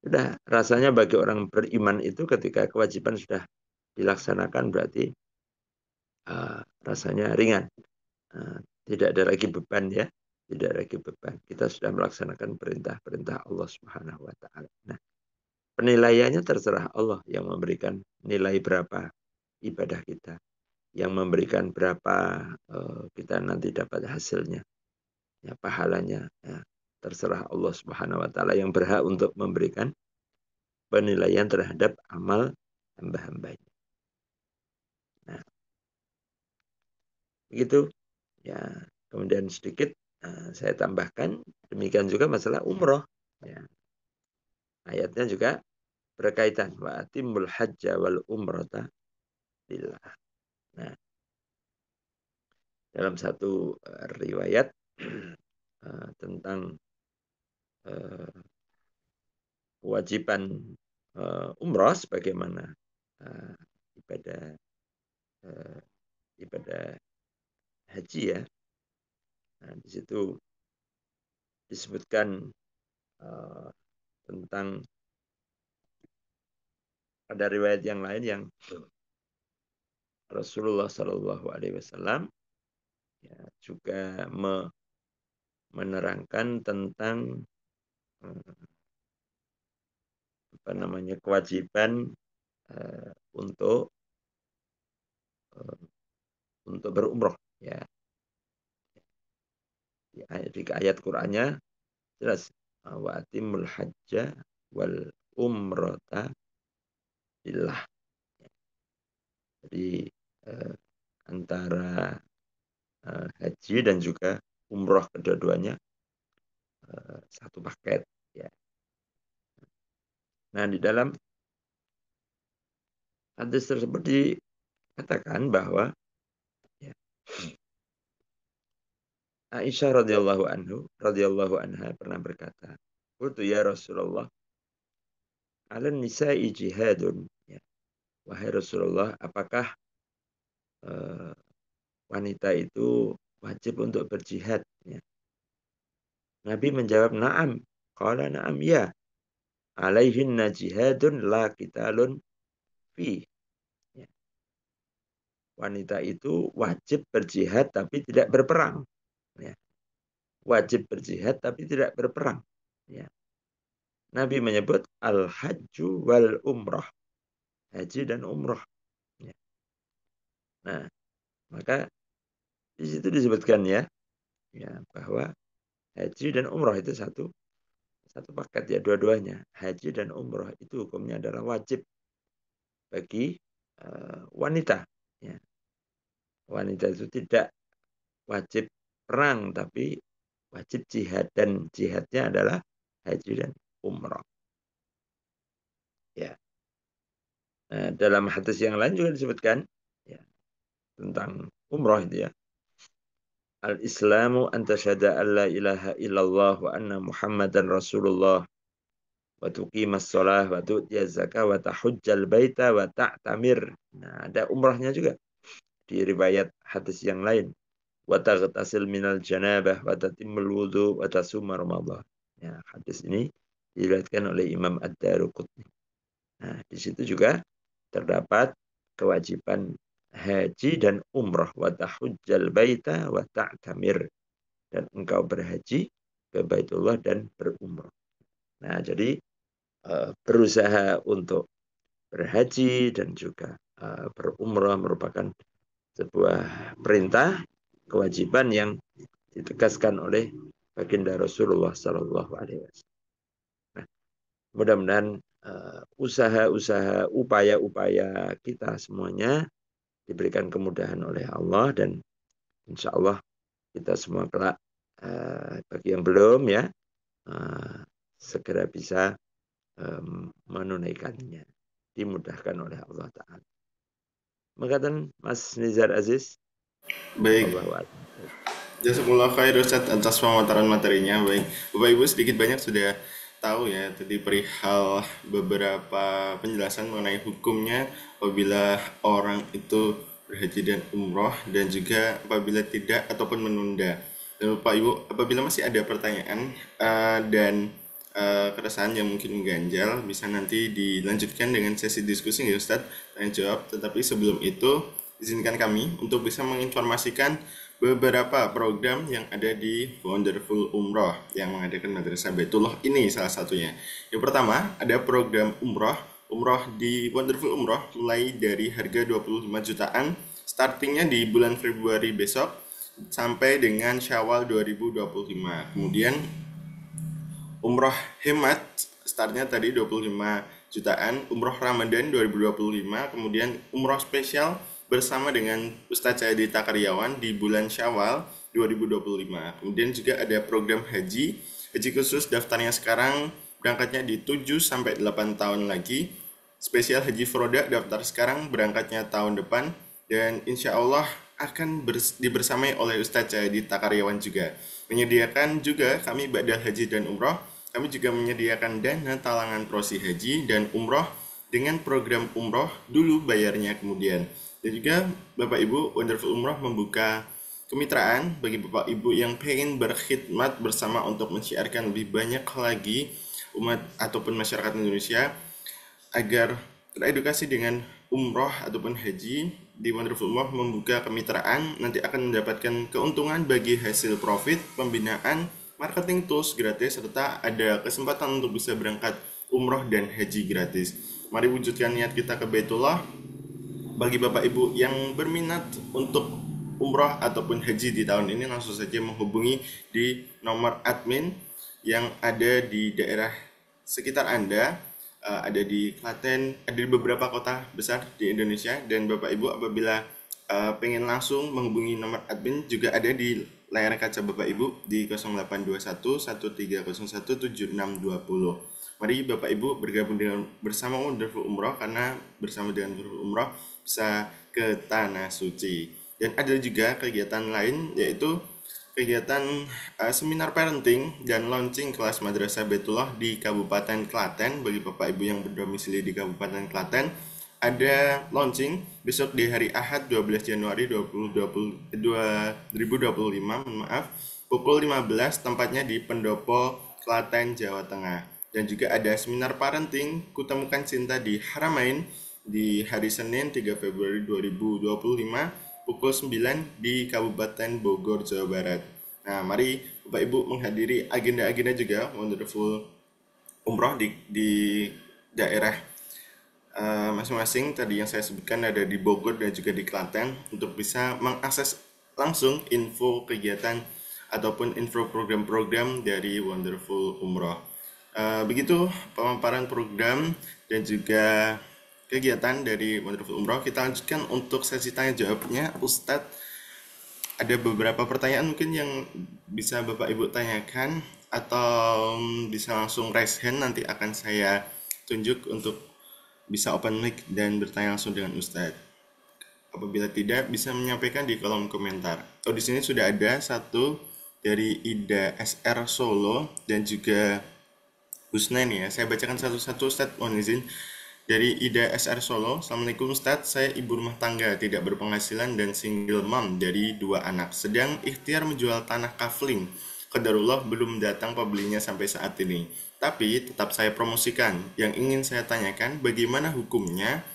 sudah rasanya bagi orang beriman itu ketika kewajiban sudah dilaksanakan berarti rasanya ringan. Tidak ada lagi beban ya, tidak ada lagi beban. Kita sudah melaksanakan perintah-perintah Allah Subhanahu wa taala. Nah, penilaiannya terserah Allah yang memberikan nilai berapa ibadah kita, yang memberikan berapa kita nanti dapat hasilnya, ya pahalanya. Ya, terserah Allah Subhanahu wa taala yang berhak untuk memberikan penilaian terhadap amal hamba-hambanya. Nah, begitu. Ya, kemudian sedikit saya tambahkan, demikian juga masalah umroh. Ya, ayatnya juga berkaitan. Wa atimul hajja wal umrata lillah. Nah, dalam satu riwayat tentang kewajiban umroh sebagaimana ibadah ibadah haji ya. Nah, di situ disebutkan tentang ada riwayat yang lain yang Rasulullah Shallallahu Alaihi Wasallam ya, juga menerangkan tentang apa namanya kewajiban untuk berumroh ya. Di ayat Qur'annya jelas wa atimul hajja wal umrata lillah. Jadi antara haji dan juga umroh kedua-duanya satu paket ya. Nah, di dalam hadis tersebut dikatakan bahwa ya, Aisyah radhiyallahu anha pernah berkata, "Qultu ya Rasulullah, 'alan nisa'i jihadun?" Ya. Wahai Rasulullah, apakah wanita itu wajib untuk berjihad? Ya. Nabi menjawab, "Na'am." Qala na'am ya. Alaihinna jihadun la qitalun fi. Ya. Wanita itu wajib berjihad tapi tidak berperang. Ya. Wajib berjihad tapi tidak berperang. Ya. Nabi menyebut al-hajju wal umrah. Haji dan umrah. Ya. Nah, maka di situ disebutkan ya, bahwa haji dan umrah itu satu paket ya, dua-duanya. Haji dan umrah itu hukumnya adalah wajib bagi wanita. Ya. Wanita itu tidak wajib perang, tapi wajib jihad, dan jihadnya adalah haji dan umrah. Ya. Nah, dalam hadis yang lain juga disebutkan ya, tentang umrah itu ya. Al-Islamu an tasyhada an la ilaha illallah wa anna Muhammadan Rasulullah wa tuqimas shalah wa tu'tiyaz zakah wa tahujjal baita wa ta'tamir. Nah, ada umrahnya juga. di riwayat hadis yang lain, wa taghtasil minal janabah wa tatimul wudu wa tasuma Ramadan. Ya, hadis ini diriwayatkan oleh Imam Ad-Daruqutni. Nah, di situ juga terdapat kewajiban haji dan umrah, wa tahujjal baita wa ta'tamir, dan engkau berhaji ke Baitullah dan berumrah. Nah, jadi berusaha untuk berhaji dan juga berumrah merupakan sebuah perintah, kewajiban yang ditegaskan oleh baginda Rasulullah Sallallahu Alaihi Wasallam. Nah, mudah-mudahan usaha-usaha, upaya-upaya kita semuanya diberikan kemudahan oleh Allah, dan insya Allah kita semua kelak, bagi yang belum ya, segera bisa menunaikannya, dimudahkan oleh Allah Ta'ala. Mengatakan Mas Nizar Aziz, Baik, Allah. jazakumullah khair Ustaz atas pemaparan materinya. Baik, Bapak Ibu sedikit banyak sudah tahu ya tadi perihal beberapa penjelasan mengenai hukumnya apabila orang itu berhaji dan umroh, dan juga apabila tidak ataupun menunda. Dan Bapak Ibu, apabila masih ada pertanyaan dan keresahan yang mungkin mengganjal, bisa nanti dilanjutkan dengan sesi diskusi ya Ustadz, tanya jawab. Tetapi sebelum itu, izinkan kami untuk bisa menginformasikan beberapa program yang ada di Wonderful Umroh yang mengadakan Madrasah Baitullah ini salah satunya. Yang pertama, ada program umroh di Wonderful Umroh mulai dari harga 25 jutaan, startingnya di bulan Februari besok sampai dengan Syawal 2025. Kemudian umroh hemat startnya tadi 25 jutaan, umroh Ramadan 2025, kemudian umroh spesial bersama dengan Ustadz Cahyadi Takaryawan di bulan Syawal 2025. Kemudian juga ada program haji khusus, daftarnya sekarang, berangkatnya di 7 sampai 8 tahun lagi. Spesial haji Froda daftar sekarang, berangkatnya tahun depan, dan insya Allah akan dibersamai oleh Ustadz Cahyadi Takaryawan juga. Menyediakan juga kami badal haji dan umroh. Kami juga menyediakan dana talangan prosi haji dan umroh dengan program umroh dulu bayarnya kemudian. Dan juga Bapak Ibu, Wonderful Umroh membuka kemitraan bagi Bapak Ibu yang pengen berkhidmat bersama untuk mensiarkan lebih banyak lagi umat ataupun masyarakat Indonesia agar teredukasi dengan umroh ataupun haji. Di Wonderful Umroh membuka kemitraan, nanti akan mendapatkan keuntungan bagi hasil profit, pembinaan, marketing tools gratis, serta ada kesempatan untuk bisa berangkat umroh dan haji gratis. Mari wujudkan niat kita ke Baitullah. Bagi Bapak Ibu yang berminat untuk umroh ataupun haji di tahun ini, langsung saja menghubungi di nomor admin yang ada di daerah sekitar Anda. Ada di Klaten, ada di beberapa kota besar di Indonesia. Dan Bapak Ibu apabila pengen langsung menghubungi nomor admin, juga ada di layar kaca Bapak Ibu di 0821 1301 7620. Mari Bapak Ibu bergabung dengan bersama Wonderful Umroh, karena bersama dengan Wonderful Umroh bisa ke Tanah Suci. Dan ada juga kegiatan lain, yaitu kegiatan seminar parenting dan launching kelas Madrasah Baitullah di Kabupaten Klaten. Bagi Bapak Ibu yang berdomisili di Kabupaten Klaten, ada launching besok di hari Ahad 12 Januari 2025, pukul 15, tempatnya di Pendopo, Klaten, Jawa Tengah. Dan juga ada seminar parenting Kutemukan Cinta di Haramain di hari Senin 3 Februari 2025 pukul 9 di Kabupaten Bogor, Jawa Barat. Nah, mari Bapak Ibu menghadiri agenda-agenda juga Wonderful Umroh di daerah masing-masing. Tadi yang saya sebutkan ada di Bogor dan juga di Klaten, untuk bisa mengakses langsung info kegiatan ataupun info program-program dari Wonderful Umroh. Begitu pemaparan program dan juga kegiatan dari Wonderful Umroh. Kita lanjutkan untuk sesi tanya jawabnya. Ustadz, ada beberapa pertanyaan mungkin yang bisa Bapak Ibu tanyakan, atau bisa langsung raise hand, nanti akan saya tunjuk untuk bisa open mic dan bertanya langsung dengan Ustadz. Apabila tidak, bisa menyampaikan di kolom komentar. Oh, di sini sudah ada satu dari Ida SR Solo dan juga Husnain ya. Saya bacakan satu-satu, Ustadz, mohon izin. Dari Ida SR Solo, Assalamualaikum Ustadz, saya ibu rumah tangga, tidak berpenghasilan dan single mom dari dua anak. Sedang ikhtiar menjual tanah kafling. Qadarullah belum datang pembelinya sampai saat ini. Tapi tetap saya promosikan. Yang ingin saya tanyakan, bagaimana hukumnya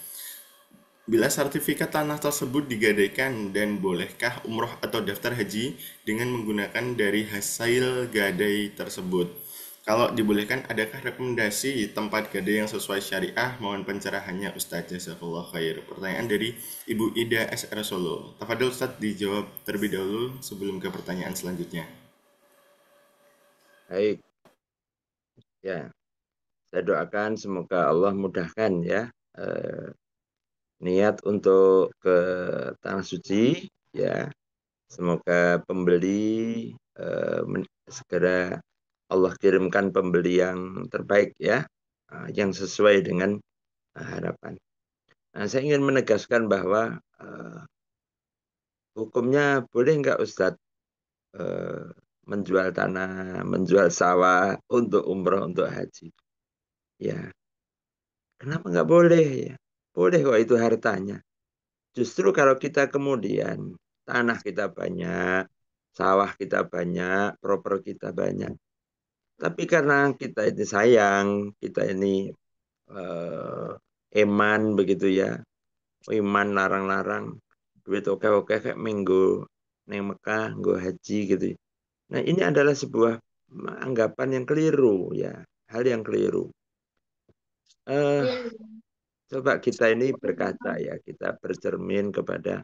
bila sertifikat tanah tersebut digadaikan dan bolehkah umroh atau daftar haji dengan menggunakan dari hasil gadai tersebut? Kalau dibolehkan, adakah rekomendasi tempat gadai yang sesuai syariah? Mohon pencerahannya Ustaz. Jazakallah khair. Pertanyaan dari Ibu Ida SR Solo. Tafadil Ustaz dijawab terlebih dahulu sebelum ke pertanyaan selanjutnya. Baik, ya. Saya doakan semoga Allah mudahkan ya eh, niat untuk ke tanah suci ya. Semoga pembeli segera Allah kirimkan pembeli yang terbaik ya, yang sesuai dengan harapan. Nah, saya ingin menegaskan bahwa hukumnya boleh nggak Ustadz eh, menjual tanah, menjual sawah untuk umroh, untuk haji? Ya, kenapa nggak boleh ya? Boleh kok itu hartanya. Justru kalau kita kemudian tanah kita banyak, sawah kita banyak, proper kita banyak. Tapi karena kita ini sayang, kita ini eman begitu ya, iman larang-larang, duit oke-oke kayak minggu neng Mekah, nggo haji gitu. Nah ini adalah sebuah anggapan yang keliru ya, hal yang keliru. Eh, Coba kita ini berkaca ya, kita bercermin kepada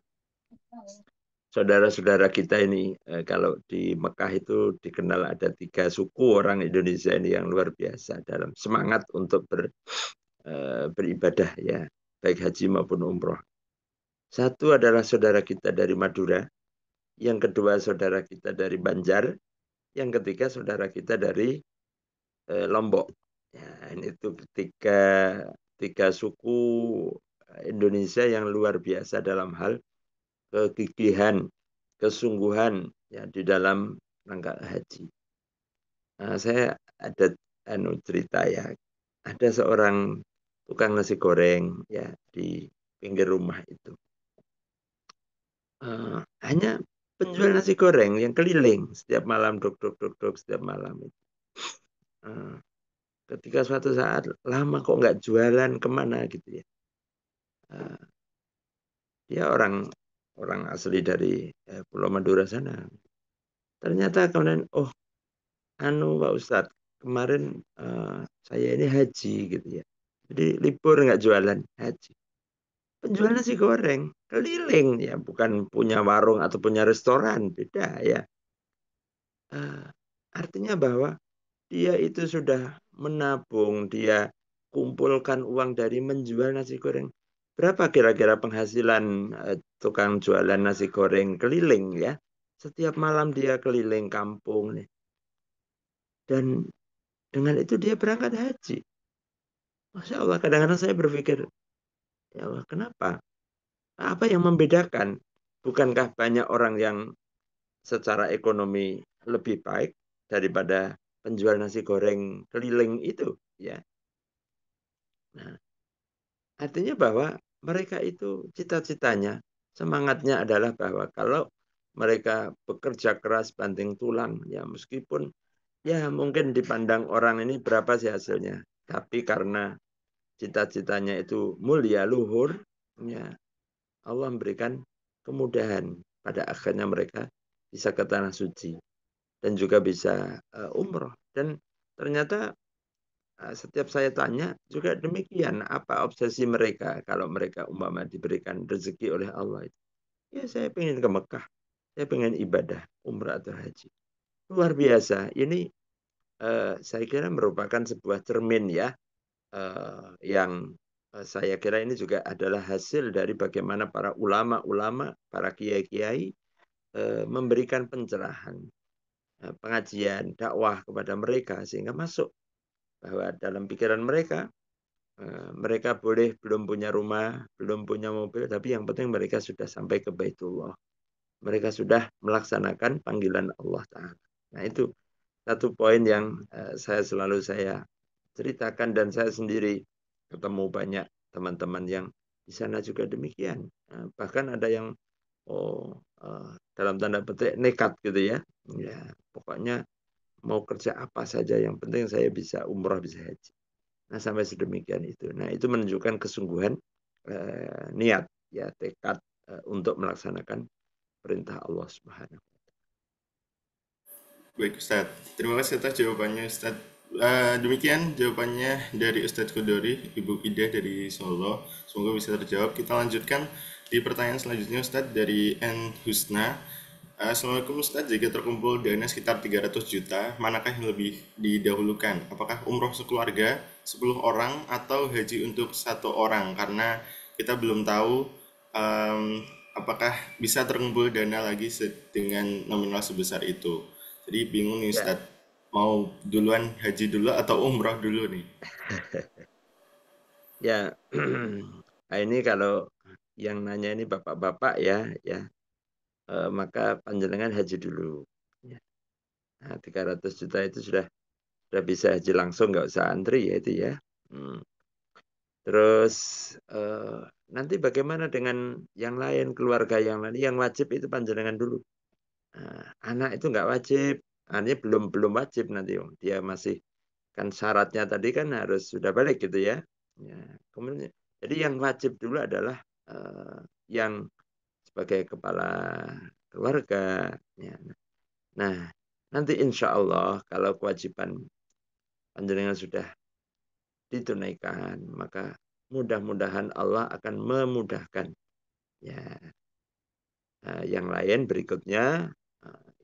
saudara-saudara kita ini. Kalau di Mekah itu dikenal ada 3 suku orang Indonesia ini yang luar biasa dalam semangat untuk beribadah ya, baik haji maupun umroh. Satu adalah saudara kita dari Madura, yang kedua saudara kita dari Banjar, yang ketiga saudara kita dari Lombok. Ya, ini itu tiga suku Indonesia yang luar biasa dalam hal kegigihan, kesungguhan ya di dalam rangka haji. Nah, saya ada cerita ya, ada seorang tukang nasi goreng ya di pinggir rumah itu. Hanya penjual nasi goreng yang keliling setiap malam, dok dok dok dok setiap malam itu. Eh, Ketika suatu saat lama kok nggak jualan, kemana gitu ya. Eh, Dia orang orang asli dari Pulau Madura sana. Ternyata kemudian, oh anu Pak Ustadz, kemarin saya ini haji gitu ya. Jadi libur nggak jualan haji. Penjual nasi goreng keliling ya, bukan punya warung atau punya restoran, beda ya. Eh, Artinya bahwa dia itu sudah menabung, dia kumpulkan uang dari menjual nasi goreng. Berapa kira-kira penghasilan tukang jualan nasi goreng keliling ya? Setiap malam dia keliling kampung nih. Dan dengan itu dia berangkat haji. Masya Allah, kadang-kadang saya berpikir, ya Allah, kenapa? Apa yang membedakan? Bukankah banyak orang yang secara ekonomi lebih baik daripada penjual nasi goreng keliling itu? Ya, nah, artinya bahwa mereka itu cita-citanya, semangatnya adalah bahwa kalau mereka bekerja keras banting tulang, ya meskipun ya mungkin dipandang orang ini berapa sih hasilnya, tapi karena cita-citanya itu mulia luhur, ya Allah memberikan kemudahan pada akhirnya mereka bisa ke tanah suci dan juga bisa umroh. Dan ternyata setiap saya tanya juga demikian, apa obsesi mereka kalau mereka umpama diberikan rezeki oleh Allah itu. Ya saya pengen ke Mekah, saya pengen ibadah, umrah atau haji. Luar biasa, ini saya kira merupakan sebuah cermin ya, yang saya kira ini juga adalah hasil dari bagaimana para ulama-ulama, para kiai-kiai memberikan pencerahan, pengajian, dakwah kepada mereka sehingga masuk bahwa dalam pikiran mereka mereka boleh belum punya rumah, belum punya mobil, tapi yang penting mereka sudah sampai ke Baitullah. Mereka sudah melaksanakan panggilan Allah Ta'ala. Nah itu satu poin yang saya selalu ceritakan dan saya sendiri ketemu banyak teman-teman yang di sana juga demikian. Bahkan ada yang dalam tanda petik nekat gitu ya. Ya, pokoknya mau kerja apa saja yang penting saya bisa umroh bisa haji. Nah, sampai sedemikian itu. Nah, itu menunjukkan kesungguhan niat ya tekad untuk melaksanakan perintah Allah Subhanahu. Baik Ustadz, terima kasih atas jawabannya Ustadz. Demikian jawabannya dari Ustadz Kudori, Ibu Ida dari Solo. Semoga bisa terjawab. Kita lanjutkan di pertanyaan selanjutnya Ustadz dari N. Husna. Assalamualaikum Ustadz, jika terkumpul dana sekitar 300 juta, manakah yang lebih didahulukan? Apakah umroh sekeluarga, 10 orang, atau haji untuk satu orang? Karena kita belum tahu apakah bisa terkumpul dana lagi dengan nominal sebesar itu. Jadi bingung nih Ya, Ustadz, mau duluan haji dulu atau umroh dulu nih? ya. Nah, ini kalau yang nanya ini bapak-bapak ya, ya, maka panjenengan haji dulu. Ya. Nah, 300 juta itu sudah bisa haji langsung, nggak usah antri ya itu ya. Hmm. Terus eh, nanti bagaimana dengan yang lain, keluarga yang lain? Yang wajib itu panjenengan dulu. Anak itu nggak wajib, artinya belum belum wajib nanti, dia masih kan syaratnya tadi kan harus sudah balik gitu ya. Ya, kemudian jadi yang wajib dulu adalah yang sebagai kepala keluarga. Ya. Nah, nanti insya Allah kalau kewajiban panjenengan sudah ditunaikan, maka mudah-mudahan Allah akan memudahkan. Ya, yang lain berikutnya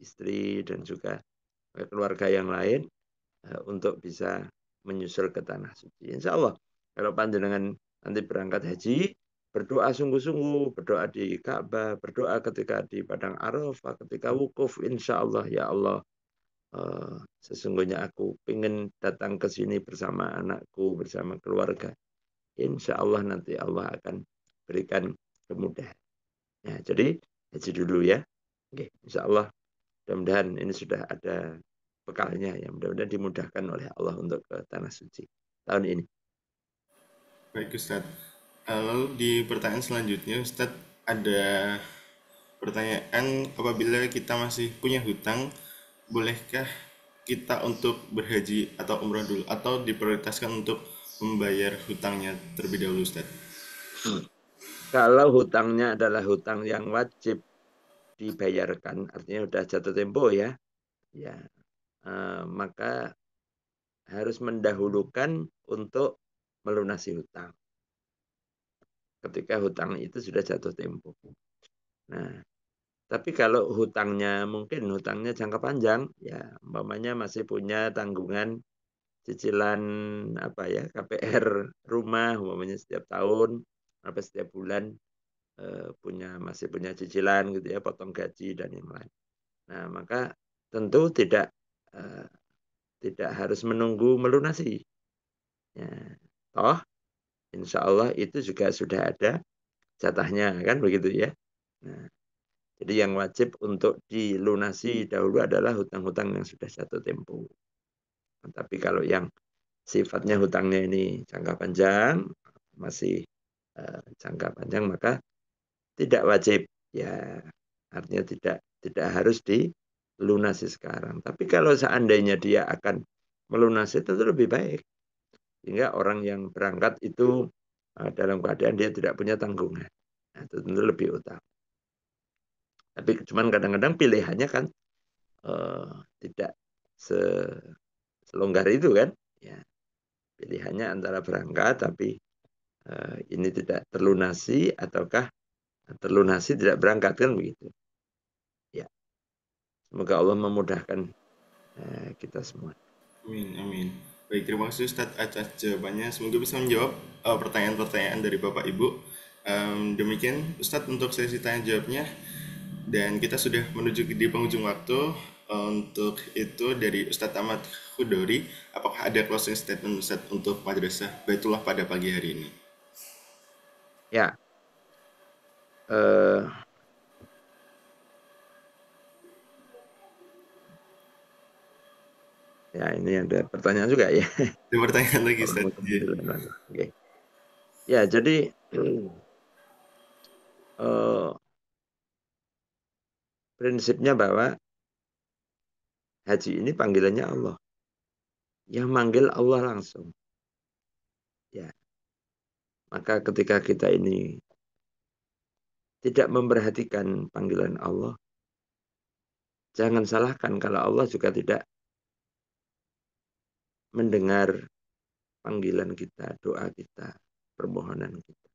istri dan juga keluarga yang lain untuk bisa menyusul ke tanah suci. Insya Allah kalau panjenengan nanti berangkat haji, berdoa sungguh-sungguh, berdoa di Ka'bah, berdoa ketika di Padang Arafah, ketika wukuf, insya Allah ya Allah, sesungguhnya aku ingin datang ke sini bersama anakku, bersama keluarga. Insya Allah nanti Allah akan berikan kemudahan. Ya, jadi haji dulu ya. Oke, insya Allah mudah-mudahan ini sudah ada bekalnya ya. Mudah-mudahan dimudahkan oleh Allah untuk ke tanah suci tahun ini. Baik Ustadz. Lalu di pertanyaan selanjutnya Ustadz ada pertanyaan, apabila kita masih punya hutang, bolehkah kita untuk berhaji atau umrah dulu atau diprioritaskan untuk membayar hutangnya terlebih dahulu Ustaz? Kalau hutangnya adalah hutang yang wajib dibayarkan, artinya sudah jatuh tempo ya, ya maka harus mendahulukan untuk melunasi hutang. Ketika hutang itu sudah jatuh tempo. Nah, tapi kalau hutangnya jangka panjang, ya umpamanya masih punya tanggungan cicilan apa ya KPR rumah umpamanya setiap tahun apa setiap bulan masih punya cicilan gitu ya, potong gaji dan yang lain. Nah, maka tentu eh, tidak harus menunggu melunasi. Ya, toh insya Allah itu juga sudah ada jatahnya kan begitu ya. Nah, jadi yang wajib untuk dilunasi dahulu adalah hutang-hutang yang sudah jatuh tempo. Tapi kalau yang sifatnya hutangnya ini jangka panjang, masih jangka panjang, maka tidak wajib. Ya, artinya tidak harus dilunasi sekarang. Tapi kalau seandainya dia akan melunasi tentu lebih baik. Sehingga orang yang berangkat itu dalam keadaan dia tidak punya tanggungan. Nah, itu tentu lebih utama. Tapi cuman kadang-kadang pilihannya kan eh, tidak selonggar itu kan. Ya, pilihannya antara berangkat tapi ini tidak terlunasi ataukah terlunasi tidak berangkat kan begitu. Ya, semoga Allah memudahkan kita semua. Amin, amin. Baik, terima kasih Ustadz atas jawabannya. Semoga bisa menjawab pertanyaan-pertanyaan dari Bapak Ibu. Demikian Ustadz untuk sesi tanya jawabnya. Dan kita sudah menuju di penghujung waktu. Untuk itu dari Ustadz Ahmad Khudori, apakah ada closing statement Ustadz untuk Madrasah Baitullah pada pagi hari ini? Ya, eh, ya ini ada pertanyaan juga ya. Ada pertanyaan lagi Kalau mau Ustadz. Iya. kebetulan. Oke. Ya, jadi prinsipnya bahwa haji ini panggilannya Allah. Yang manggil Allah langsung. Ya, maka ketika kita ini tidak memperhatikan panggilan Allah, jangan salahkan kalau Allah juga tidak mendengar panggilan kita, doa kita, permohonan kita.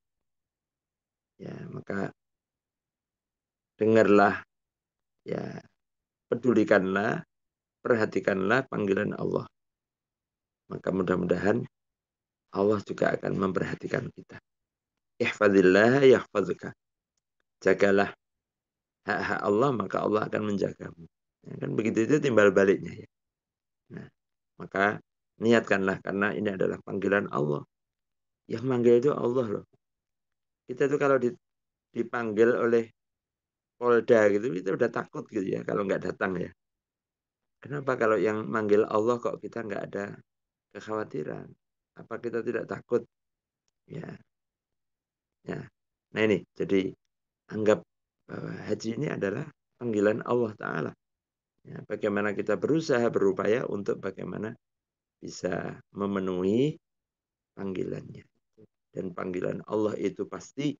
Ya, maka dengarlah, ya, pedulikanlah, perhatikanlah panggilan Allah. Maka mudah-mudahan Allah juga akan memperhatikan kita. Ihfazillah yahfazuka. Jagalah hak-hak Allah, maka Allah akan menjagamu. Ya, kan begitu itu timbal baliknya ya. Nah, maka niatkanlah karena ini adalah panggilan Allah. Yang manggil itu Allah loh. Kita tuh kalau dipanggil oleh Polda gitu, kita udah takut gitu ya kalau nggak datang ya. Kenapa kalau yang manggil Allah kok kita nggak ada kekhawatiran? Apa kita tidak takut? Ya, ya. Nah ini, jadi anggap bahwa haji ini adalah panggilan Allah Ta'ala. Ya, bagaimana kita berusaha, berupaya untuk bagaimana bisa memenuhi panggilannya. Dan panggilan Allah itu pasti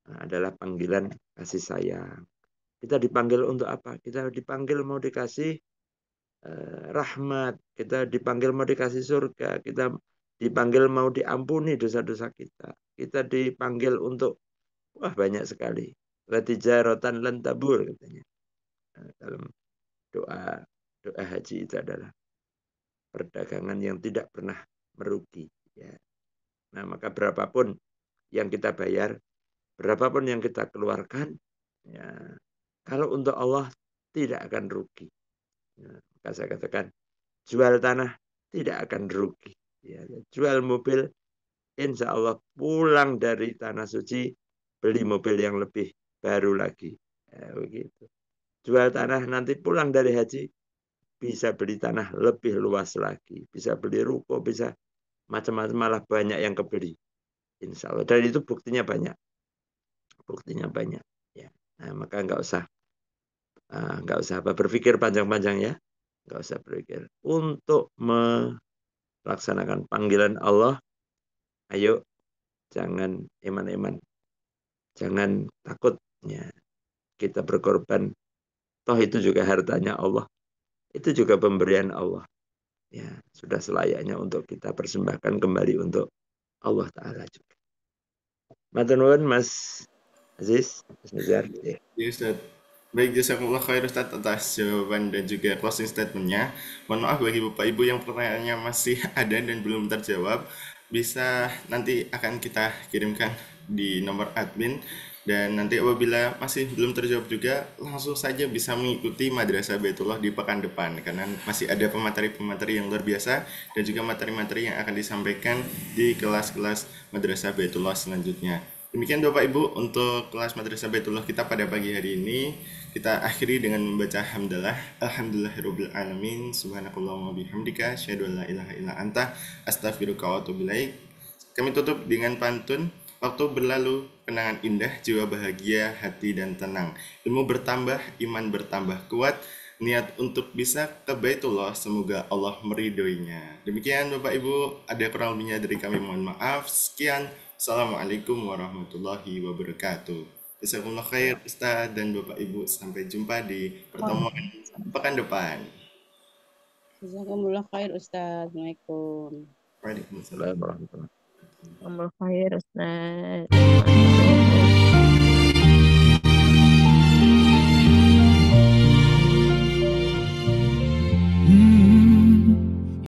adalah panggilan kasih sayang. Kita dipanggil untuk apa? Kita dipanggil mau dikasih rahmat. Kita dipanggil mau dikasih surga. Kita dipanggil mau diampuni dosa-dosa kita. Kita dipanggil untuk, wah banyak sekali. Latijaratan lan tabur katanya. Dalam doa doa haji itu adalah perdagangan yang tidak pernah merugi. Ya. Nah maka berapapun yang kita bayar, berapapun yang kita keluarkan, ya, kalau untuk Allah tidak akan rugi. Ya, maka saya katakan, jual tanah tidak akan rugi. Ya, jual mobil, insya Allah pulang dari tanah suci, beli mobil yang lebih baru lagi. Ya, begitu. Jual tanah nanti pulang dari haji, bisa beli tanah lebih luas lagi. Bisa beli ruko, bisa macam-macam, malah banyak yang kebeli. Insya Allah. Dan itu buktinya banyak. Buktinya banyak. Ya. Nah, maka nggak usah apa berpikir panjang-panjang ya, nggak usah berpikir untuk melaksanakan panggilan Allah. Ayo, jangan eman-eman, jangan takut ya, kita berkorban, toh itu juga hartanya Allah, itu juga pemberian Allah ya, sudah selayaknya untuk kita persembahkan kembali untuk Allah Ta'ala juga. Matur nuwun Mas Aziz, Mas Nizar ya. Ya Ustaz. Baik, jazakumullah khair Ustaz atas jawaban dan juga closing statementnya. Mohon maaf bagi Bapak Ibu yang pertanyaannya masih ada dan belum terjawab. Bisa nanti akan kita kirimkan di nomor admin. Dan nanti apabila masih belum terjawab juga, langsung saja bisa mengikuti Madrasah Baitullah di pekan depan. Karena masih ada pemateri-pemateri yang luar biasa dan juga materi-materi yang akan disampaikan di kelas-kelas Madrasah Baitullah selanjutnya. Demikian Bapak Ibu untuk kelas Madrasah Baitullah kita pada pagi hari ini. Kita akhiri dengan membaca hamdalah. Alhamdulillahirabbil alamin. Subhanakallahumma bihamdika asyhadu an la ilaha illa anta astaghfiruka wa atubu ilaik. Kami tutup dengan pantun. Waktu berlalu, kenangan indah, jiwa bahagia, hati dan tenang. Ilmu bertambah, iman bertambah kuat. Niat untuk bisa ke Baitullah, semoga Allah meridhoinya. Demikian Bapak Ibu, ada kurang lebihnya dari kami mohon maaf. Sekian. Assalamualaikum warahmatullahi wabarakatuh. Jazakumullah khair Ustaz dan Bapak Ibu. Sampai jumpa di pertemuan pekan depan. Jazakumullah khair Ustaz. Assalamualaikum. Waalaikumsalam. Assalamualaikum warahmatullahi wabarakatuh. Amal khair, Ustaz.